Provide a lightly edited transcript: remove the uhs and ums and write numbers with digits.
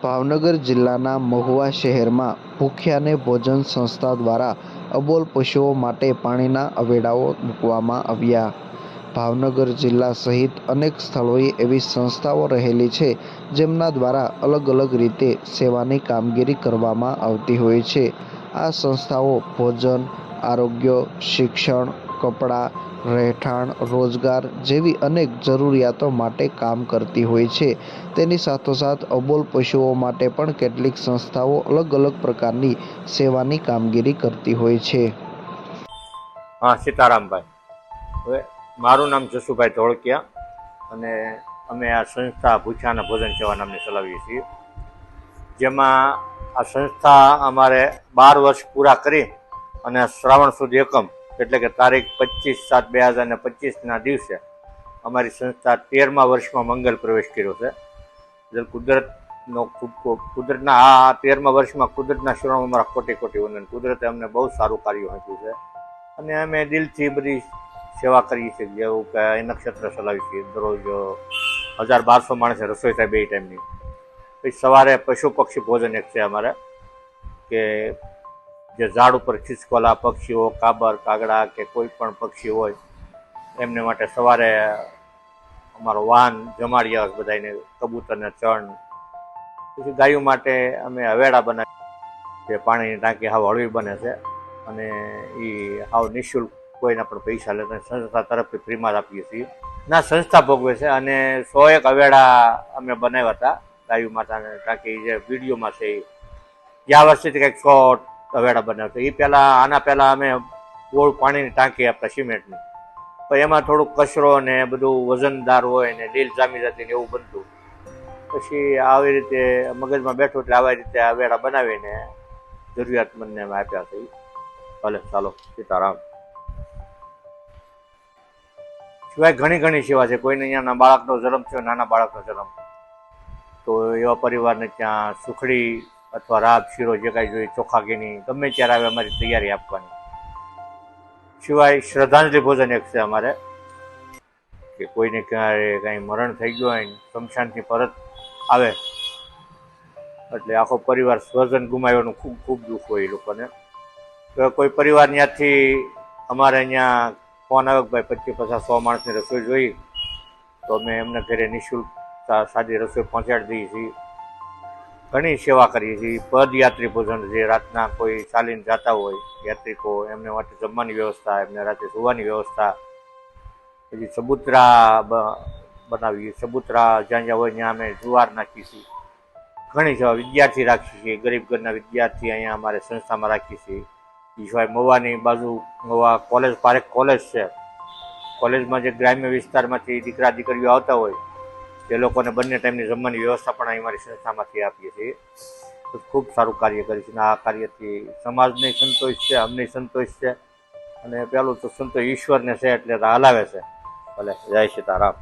ભાવનગર જિલ્લાના મહુવા શહેરમાં ભૂખ્યાને ભોજન સંસ્થા દ્વારા અબોલ પશુઓ માટે પાણીના અવેડાઓ મૂકવામાં આવ્યા. ભાવનગર જિલ્લા સહિત અનેક સ્થળોએ એવી સંસ્થાઓ રહેલી છે જેમના દ્વારા અલગ અલગ રીતે સેવાની કામગીરી કરવામાં આવતી હોય છે. આ સંસ્થાઓ ભોજન, આરોગ્ય, શિક્ષણ, કપડાં, રહેઠાણ, રોજગાર જેવી અનેક જરૂરિયાતો માટે કામ કરતી હોય છે. તેની સાથોસાથ અબોલ પશુઓ માટે પણ કેટલીક સંસ્થાઓ અલગ અલગ પ્રકારની સેવાની કામગીરી કરતી હોય છે. હા, સીતારામભાઈ. હવે મારું નામ જસુભાઈ ધોળકિયા અને અમે આ સંસ્થા ભૂખ્યાના ભોજન સેવા નામની ચલાવીએ છીએ. જેમાં આ સંસ્થા અમારે 12 વર્ષ પૂરા કરી અને શ્રાવણ સુદ એકમ એટલે કે તારીખ 25/7/2025ના દિવસે અમારી સંસ્થા 13મા વર્ષમાં મંગલ પ્રવેશ કર્યો છે. કુદરતના આ 13મા વર્ષમાં કુદરતના શરણમાં અમારા કોટી કોટી વંદન. કુદરતે અમને બહુ સારું કાર્ય આપ્યું છે અને અમે દિલથી બધી સેવા કરીએ છીએ. જેવું કે નક્ષત્ર ચલાવીએ છીએ. દરરોજ 1000-1200 માણસે રસોઈ થાય 2 ટાઈમની. પછી સવારે પશુ પક્ષી ભોજન એક છે અમારે, કે જે ઝાડ ઉપર ખિસકોલા પક્ષીઓ, કાબર, કાગડા કે કોઈ પણ પક્ષી હોય એમને માટે સવારે અમારો વાન જમાડી આવે બધાને, કબૂતરને ચણ. પછી ગાયો માટે અમે હવેડા બનાવીએ, જે પાણીની ટાંકી હાવ હળવી બને છે અને એ હાવ નિઃશુલ્ક, કોઈના પણ પૈસા લેતા સંસ્થા તરફથી ફ્રીમાં જ આપીએ છીએ. ના, સંસ્થા ભોગવે છે અને 101 હવેડા અમે બનાવ્યા હતા ગાયો માતાને ટાંકી, જે વિડીયોમાં છે એ. ગયા વર્ષેથી કંઈક 100 હવેડા બનાવતા. એ પહેલાં, આના પહેલાં અમે ગોળ પાણીની ટાંકી આપતા સિમેન્ટની, પણ એમાં થોડુંક કચરો ને બધું વજનદાર હોય ને લીલ જામી જતી ને એવું બનતું. પછી આવી રીતે મગજમાં બેઠું એટલે આવી રીતે હવેડા બનાવીને જરૂરિયાતમંદને અમે આપ્યા છે. ભલે, ચાલો, સીતારામ. સિવાય ઘણી સેવા છે. કોઈને અહીંયા બાળકનો જન્મ થયો, નાના બાળકનો જન્મ, તો એવા પરિવારને ત્યાં સુખડી અથવા રાબ, શીરો જે કાંઈ જોઈએ, ચોખા ઘીની ગમે ત્યારે આવે અમારી તૈયારી આપવાની. સિવાય શ્રદ્ધાંજલિ ભોજન એક છે અમારે, કે કોઈને ક્યારે કાંઈ મરણ થઈ ગયું હોય, શમશાનથી પરત આવે એટલે આખો પરિવાર સ્વજન ગુમાવ્યાનું ખૂબ દુઃખ હોય એ લોકોને. તો કોઈ પરિવાર ત્યાંથી અમારે અહીંયા ફોન આવે કે ભાઈ 25-50-100 માણસની રસોઈ જોઈ, તો અમે એમને ઘરે નિઃશુલ્ક સાદી રસોઈ પહોંચાડી દઈએ છીએ. ઘણી સેવા કરીએ છીએ. પદયાત્રી ભોજન, જે રાતના કોઈ ચાલીને જતા હોય યાત્રિકો, એમને માટે જમવાની વ્યવસ્થા, એમને રાતે સુવાની વ્યવસ્થા. પછી ચબૂતરા બનાવીએ. ચબૂતરા જ્યાં હોય ત્યાં અમે જુવાર નાખીએ છીએ. ઘણી સેવા. વિદ્યાર્થી રાખીએ છીએ, ગરીબ ઘરના વિદ્યાર્થી અહીંયા અમારે સંસ્થામાં રાખીએ છીએ. એ સિવાય મહુવાની બાજુ મહુવા કોલેજ, પારેખ કોલેજ છે, કોલેજમાં જે ગ્રામ્ય વિસ્તારમાંથી દીકરા દીકરીઓ આવતા હોય એ લોકોને બંને ટાઈમની જમવાની વ્યવસ્થા પણ અહીં અમારી સંસ્થામાંથી આપીએ છીએ. તો ખૂબ સારું કાર્ય કરીએ છીએ. આ કાર્યથી સમાજને સંતોષ છે, અમને સંતોષ છે અને પહેલું તો સંતોષ ઈશ્વરને છે એટલે હલાવે છે. ભલે, જય સીતારામ.